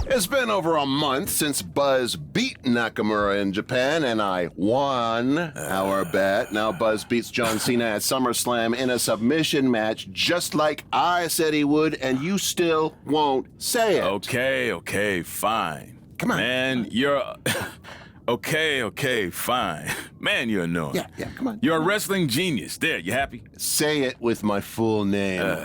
It's been over a month since Buzz beat Nakamura in Japan, and I won our bet. Now Buzz beats John Cena at SummerSlam in a submission match, just like I said he would, and you still won't say it. Okay, fine. Come on. Man, you're... Okay, fine. Man, you're annoying. Yeah, come on. You're a wrestling genius. There, you happy? Say it with my full name.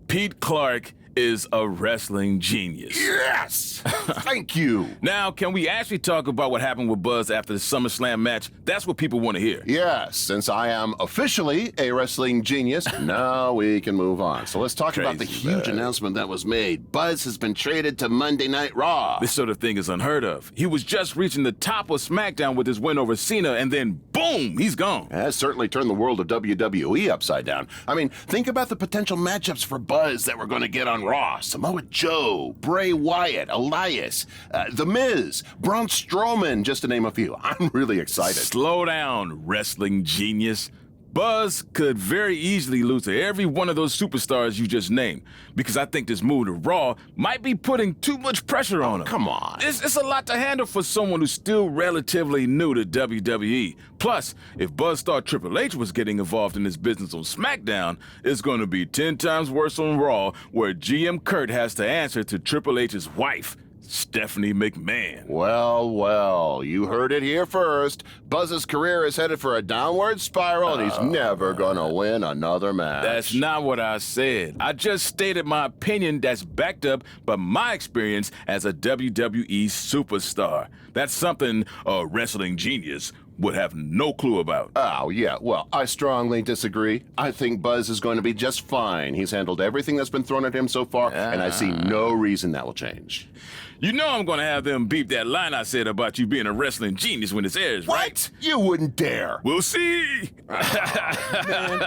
Pete Clark is a wrestling genius. Yes! Thank you. Now, can we actually talk about what happened with Buzz after the SummerSlam match? That's what people want to hear. Yes, since I am officially a wrestling genius, now we can move on. So let's talk about the huge announcement that was made. Buzz has been traded to Monday Night Raw. This sort of thing is unheard of. He was just reaching the top of SmackDown with his win over Cena, and then boom, he's gone. That has certainly turned the world of WWE upside down. I mean, think about the potential matchups for Buzz that we're going to get on Raw. Samoa Joe, Bray Wyatt, Elias, The Miz, Braun Strowman, just to name a few. I'm really excited. Slow down, wrestling genius. Buzz could very easily lose to every one of those superstars you just named, because I think this move to Raw might be putting too much pressure on him. Come on. It's a lot to handle for someone who's still relatively new to WWE. Plus, if Buzz thought Triple H was getting involved in this business on SmackDown, it's going to be 10 times worse on Raw, where GM Kurt has to answer to Triple H's wife, Stephanie McMahon. Well, you heard it here first. Buzz's career is headed for a downward spiral, and he's never gonna win another match. That's not what I said. I just stated my opinion that's backed up by my experience as a WWE superstar. That's something a wrestling genius would have no clue about. Oh, yeah, well, I strongly disagree. I think Buzz is going to be just fine. He's handled everything that's been thrown at him so far, and I see no reason that will change. You know I'm gonna have them beep that line I said about you being a wrestling genius when this airs, right? What? You wouldn't dare. We'll see. Man.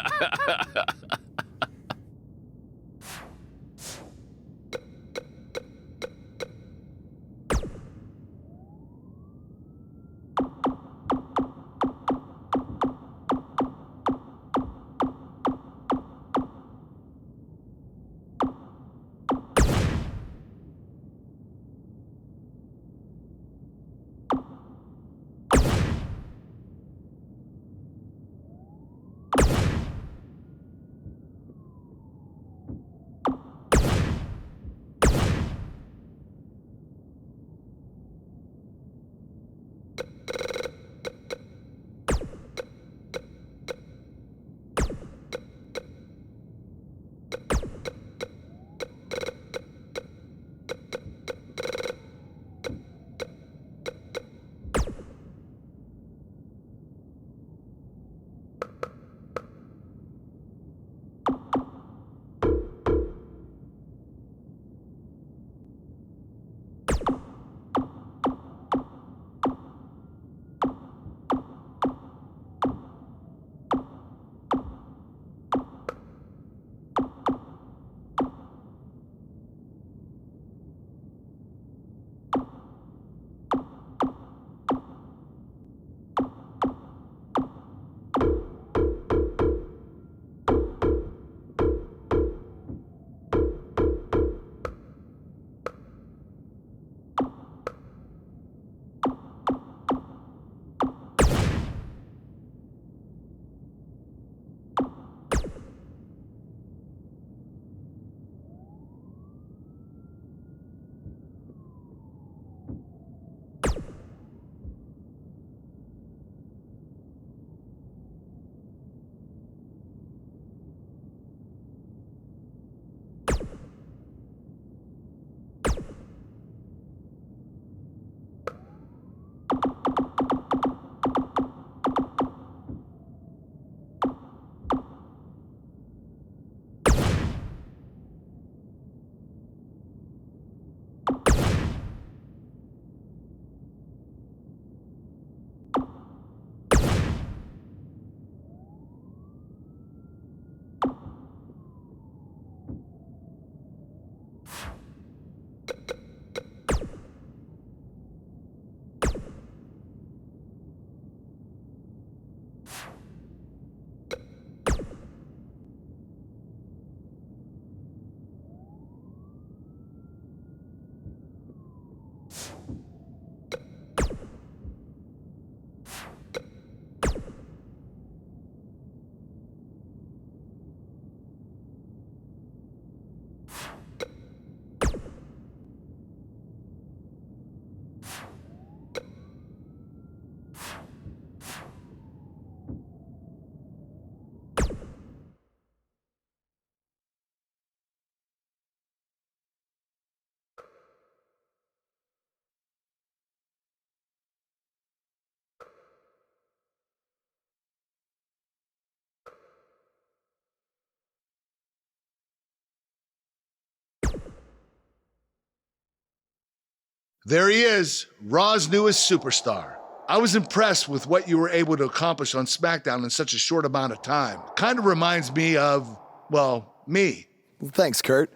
There he is, Raw's newest superstar. I was impressed with what you were able to accomplish on SmackDown in such a short amount of time. Kind of reminds me of, well, me. Thanks, Kurt.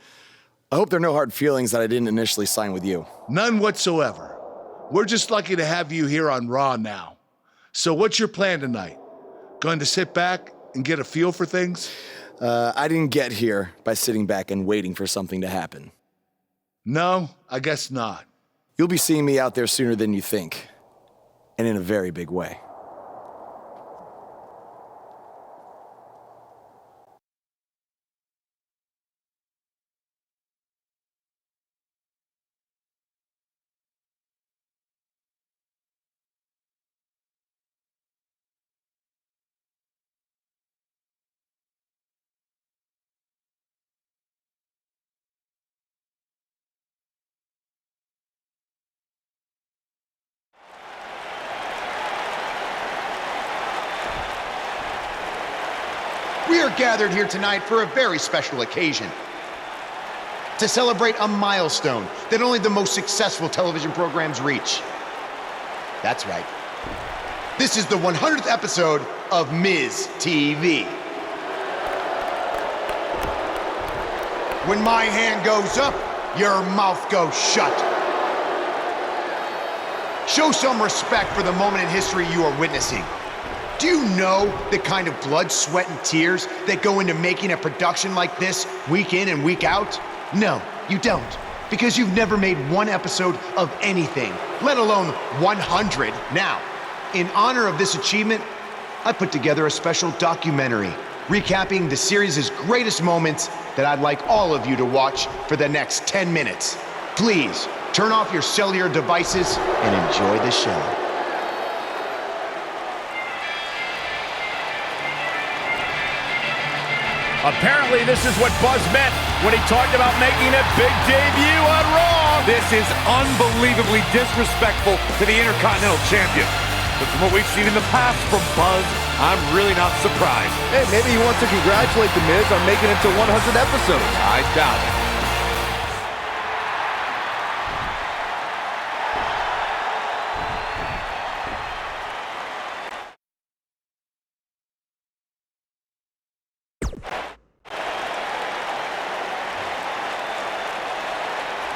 I hope there are no hard feelings that I didn't initially sign with you. None whatsoever. We're just lucky to have you here on Raw now. So what's your plan tonight? Going to sit back and get a feel for things? I didn't get here by sitting back and waiting for something to happen. No, I guess not. You'll be seeing me out there sooner than you think, and in a very big way. We are gathered here tonight for a very special occasion. To celebrate a milestone that only the most successful television programs reach. That's right. This is the 100th episode of Miz TV. When my hand goes up, your mouth goes shut. Show some respect for the moment in history you are witnessing. Do you know the kind of blood, sweat, and tears that go into making a production like this week in and week out? No, you don't. Because you've never made one episode of anything, let alone 100. Now, in honor of this achievement, I put together a special documentary recapping the series' greatest moments that I'd like all of you to watch for the next 10 minutes. Please, turn off your cellular devices and enjoy the show. Apparently, this is what Buzz meant when he talked about making a big debut on Raw. This is unbelievably disrespectful to the Intercontinental Champion. But from what we've seen in the past from Buzz, I'm really not surprised. Hey, maybe he wants to congratulate The Miz on making it to 100 episodes. I doubt it.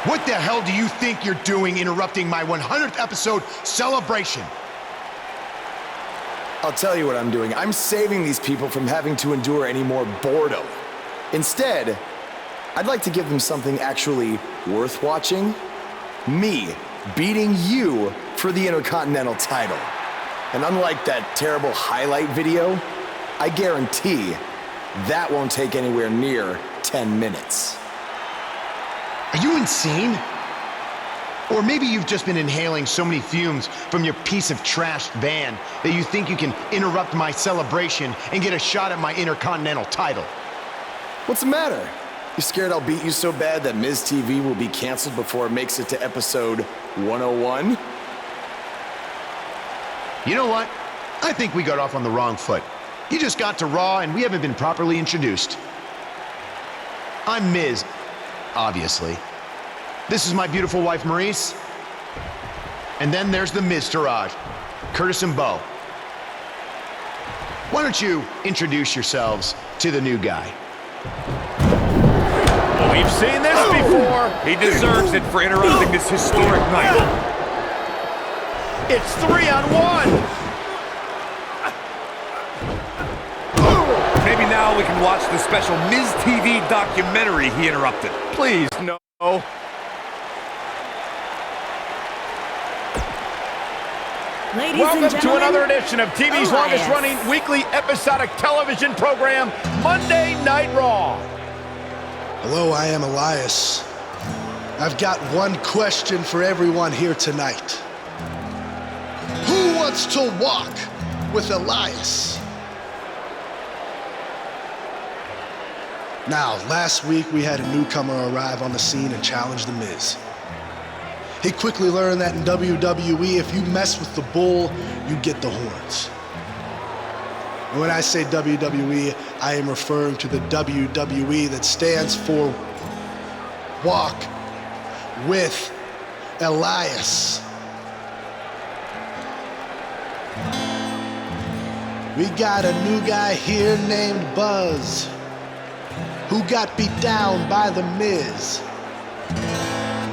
What the hell do you think you're doing interrupting my 100th episode celebration? I'll tell you what I'm doing. I'm saving these people from having to endure any more boredom. Instead, I'd like to give them something actually worth watching. Me beating you for the Intercontinental title. And unlike that terrible highlight video, I guarantee that won't take anywhere near 10 minutes. Are you insane? Or maybe you've just been inhaling so many fumes from your piece of trash van that you think you can interrupt my celebration and get a shot at my Intercontinental title. What's the matter? You scared I'll beat you so bad that Miz TV will be canceled before it makes it to episode 101? You know what? I think we got off on the wrong foot. You just got to Raw and we haven't been properly introduced. I'm Miz, obviously. This is my beautiful wife, Maurice. And then there's the Miztourage, Curtis and Bo. Why don't you introduce yourselves to the new guy? We've seen this before. He deserves it for interrupting this historic night. It's 3-on-1. Maybe now we can watch the special Miz TV documentary he interrupted. Please, no. Ladies Welcome and to gentlemen, another edition of TV's Elias. longest-running weekly episodic television program, Monday Night Raw. Hello, I am Elias. I've got one question for everyone here tonight. Who wants to walk with Elias? Now, last week we had a newcomer arrive on the scene and challenge The Miz. He quickly learned that in WWE, if you mess with the bull, you get the horns. And when I say WWE, I am referring to the WWE that stands for Walk with Elias. We got a new guy here named Buzz, who got beat down by The Miz.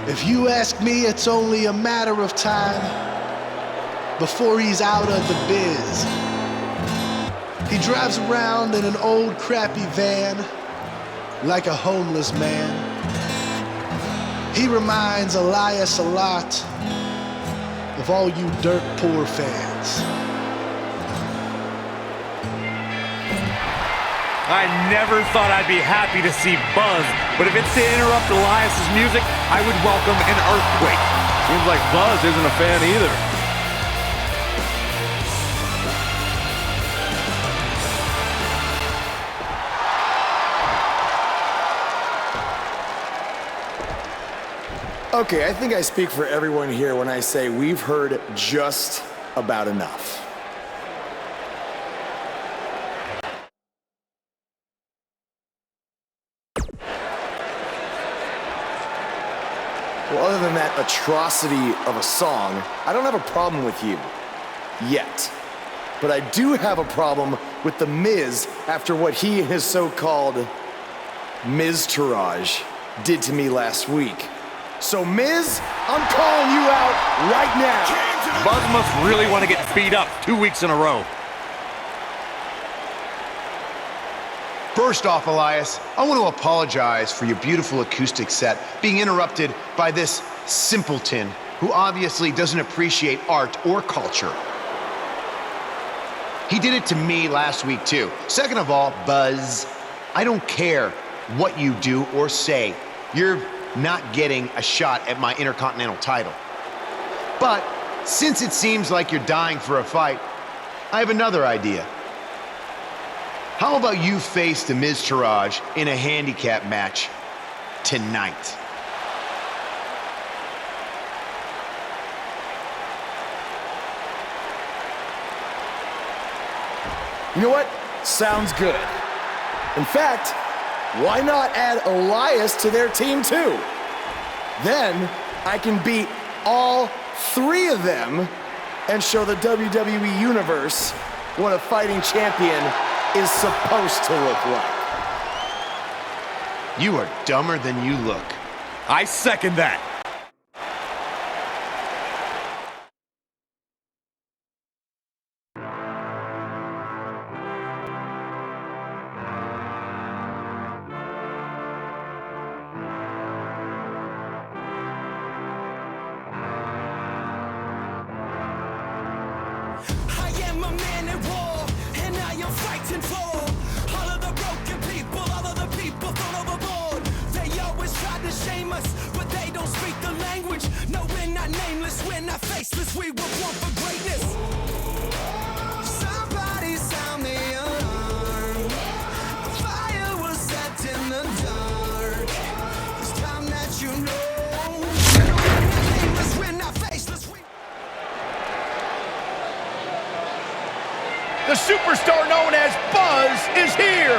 If you ask me, it's only a matter of time before he's out of the biz. He drives around in an old crappy van like a homeless man. He reminds Elias a lot of all you dirt poor fans. I never thought I'd be happy to see Buzz, but if it's to interrupt Elias's music, I would welcome an earthquake. Seems like Buzz isn't a fan either. Okay, I think I speak for everyone here when I say we've heard just about enough. Well, other than that atrocity of a song, I don't have a problem with you. Yet. But I do have a problem with The Miz after what he and his so-called Miz-tourage did to me last week. So, Miz, I'm calling you out right now. Buzz must really want to get beat up 2 weeks in a row. First off, Elias, I want to apologize for your beautiful acoustic set being interrupted by this simpleton who obviously doesn't appreciate art or culture. He did it to me last week, too. Second of all, Buzz, I don't care what you do or say. You're not getting a shot at my Intercontinental title. But since it seems like you're dying for a fight, I have another idea. How about you face the Miz-tourage in a handicap match tonight? You know what? Sounds good. In fact, why not add Elias to their team too? Then I can beat all three of them and show the WWE Universe what a fighting champion is supposed to look like. You are dumber than you look. I second that. The superstar known as Buzz is here.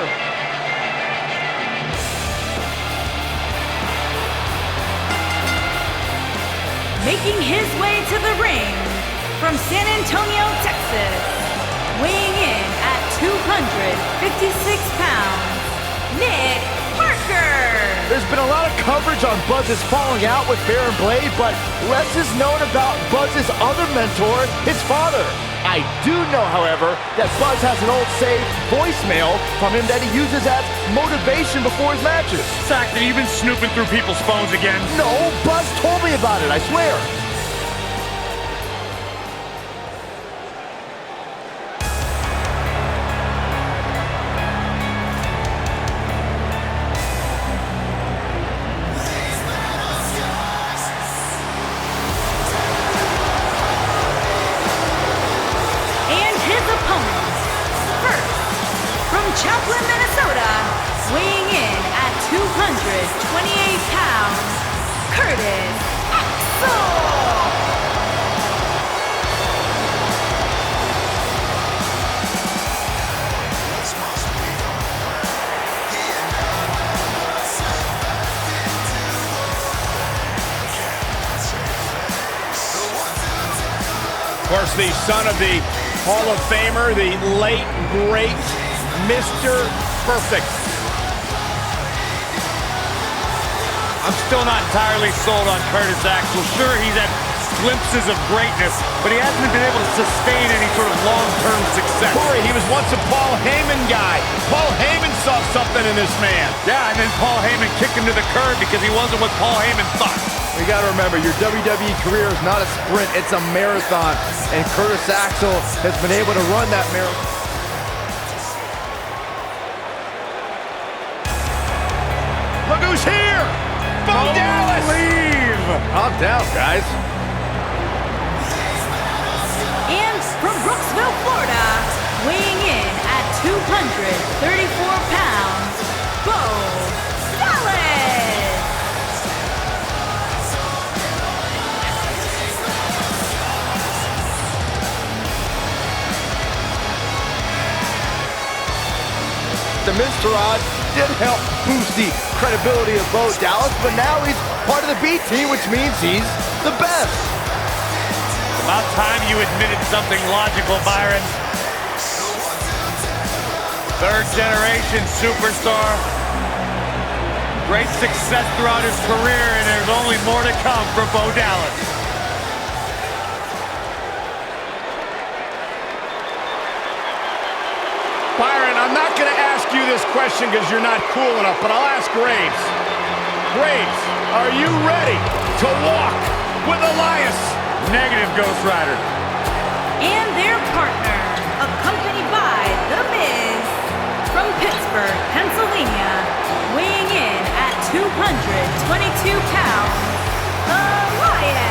Making his way to the ring from San Antonio, Texas, weighing in at 256 pounds, Nick Parker. There's been a lot of coverage on Buzz's falling out with Baron Blade, but less is known about Buzz's other mentor, his father. I do know, however, that Buzz has an old saved voicemail from him that he uses as motivation before his matches. Saxton, you've been snooping through people's phones again? No, Buzz told me about it, I swear. Of course, the son of the Hall of Famer, the late, great Mr. Perfect. I'm still not entirely sold on Curtis Axel. Sure, he's had glimpses of greatness, but he hasn't been able to sustain any sort of long-term success. Corey, he was once a Paul Heyman guy. Paul Heyman saw something in this man. Yeah, and then Paul Heyman kicked him to the curb because he wasn't what Paul Heyman thought. You got to remember, your WWE career is not a sprint, it's a marathon. And Curtis Axel has been able to run that marathon. Look who's here! Bo Dallas! Calm down, guys. And from Brooksville, Florida, weighing in at 234 pounds, Bo Dallas! The Miztourage did help boost the credibility of Bo Dallas, but now he's part of the B team, which means he's the best. About time you admitted something logical, Byron. Third generation superstar. Great success throughout his career, and there's only more to come for Bo Dallas. Byron, I'm not going to ask you this question because you're not cool enough, but I'll ask Graves. Graves, are you ready to walk with Elias? Negative, Ghost Rider. And their partner, accompanied by The Miz, from Pittsburgh, Pennsylvania, weighing in at 222 pounds, Elias.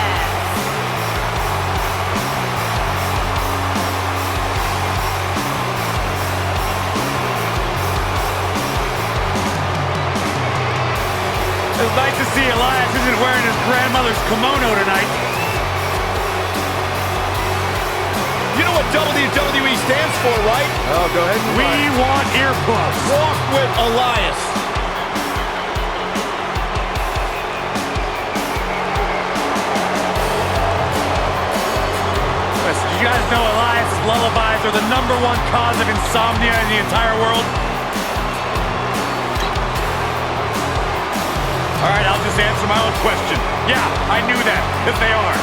It's nice to see Elias isn't wearing his grandmother's kimono tonight. You know what WWE stands for, right? Oh, go ahead. We want earplugs. Walk with Elias. Listen, you guys know Elias' lullabies are the #1 cause of insomnia in the entire world? All right, I'll just answer my own question. Yeah, I knew that, if they are.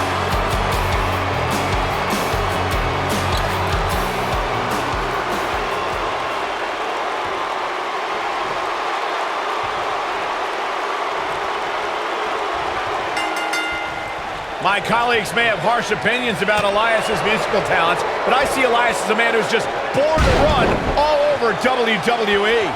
My colleagues may have harsh opinions about Elias's musical talents, but I see Elias as a man who's just born to run all over WWE.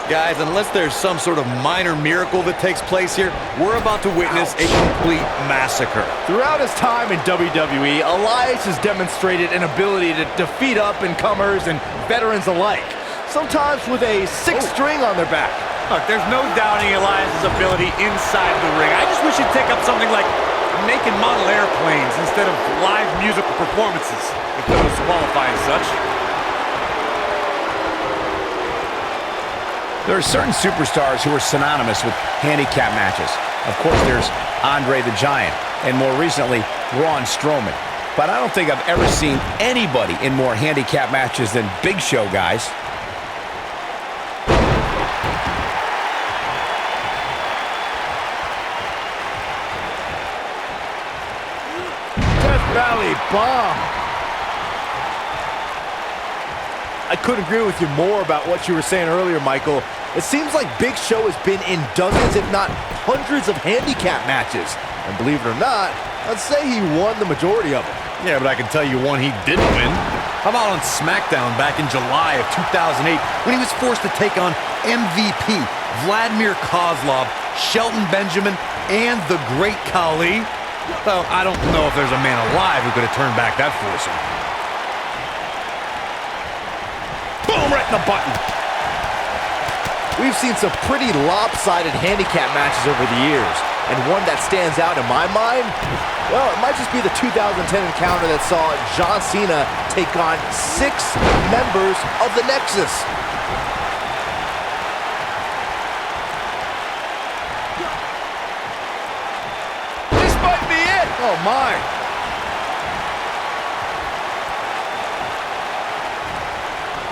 Guys, unless there's some sort of minor miracle that takes place here, we're about to witness a complete massacre. Throughout his time in WWE, Elias has demonstrated an ability to defeat up-and-comers and veterans alike, sometimes with a sixth string on their back. Look, there's no doubting Elias' ability inside the ring. I just wish he'd take up something like making model airplanes instead of live musical performances, if those qualify as such. There are certain superstars who are synonymous with handicap matches. Of course, there's Andre the Giant, and more recently, Braun Strowman. But I don't think I've ever seen anybody in more handicap matches than Big Show, guys. Death Valley Bomb. I couldn't agree with you more about what you were saying earlier, Michael. It seems like Big Show has been in dozens, if not hundreds, of handicap matches. And believe it or not, I'd say he won the majority of them. Yeah, but I can tell you one he didn't win. How about on SmackDown back in July of 2008 when he was forced to take on MVP, Vladimir Kozlov, Shelton Benjamin, and the Great Khali? Well, I don't know if there's a man alive who could have turned back that foursome. Boom, right in the button. We've seen some pretty lopsided handicap matches over the years, and one that stands out in my mind, well, it might just be the 2010 encounter that saw John Cena take on 6 members of the Nexus. This might be it. Oh my.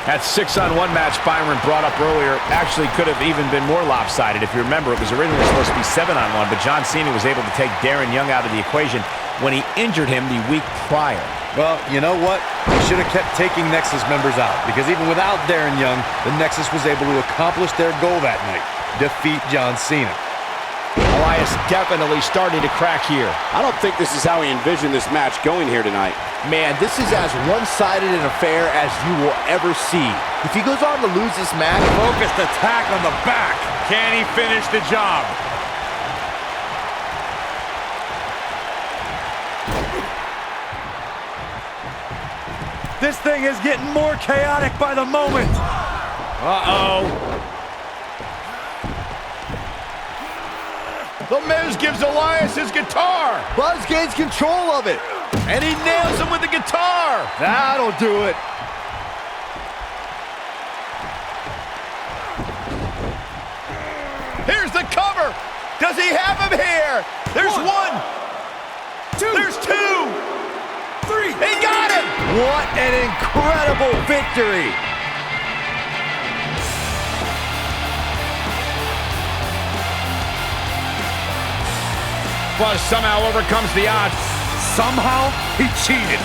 That 6-on-1 match Byron brought up earlier actually could have even been more lopsided. If you remember, it was originally supposed to be 7-on-1, but John Cena was able to take Darren Young out of the equation when he injured him the week prior. Well, you know what? They should have kept taking Nexus members out, because even without Darren Young, the Nexus was able to accomplish their goal that night, defeat John Cena. Elias definitely starting to crack here. I don't think this is how he envisioned this match going here tonight. Man, this is as one-sided an affair as you will ever see. If he goes on to lose this match... Focused attack on the back. Can he finish the job? This thing is getting more chaotic by the moment. Uh-oh. The Miz gives Elias his guitar. Buzz gains control of it. And he nails him with the guitar. That'll do it. Here's the cover. Does he have him here? There's one. There's two. Three. He got him. What an incredible victory. Buzz somehow overcomes the odds. Somehow, he cheated.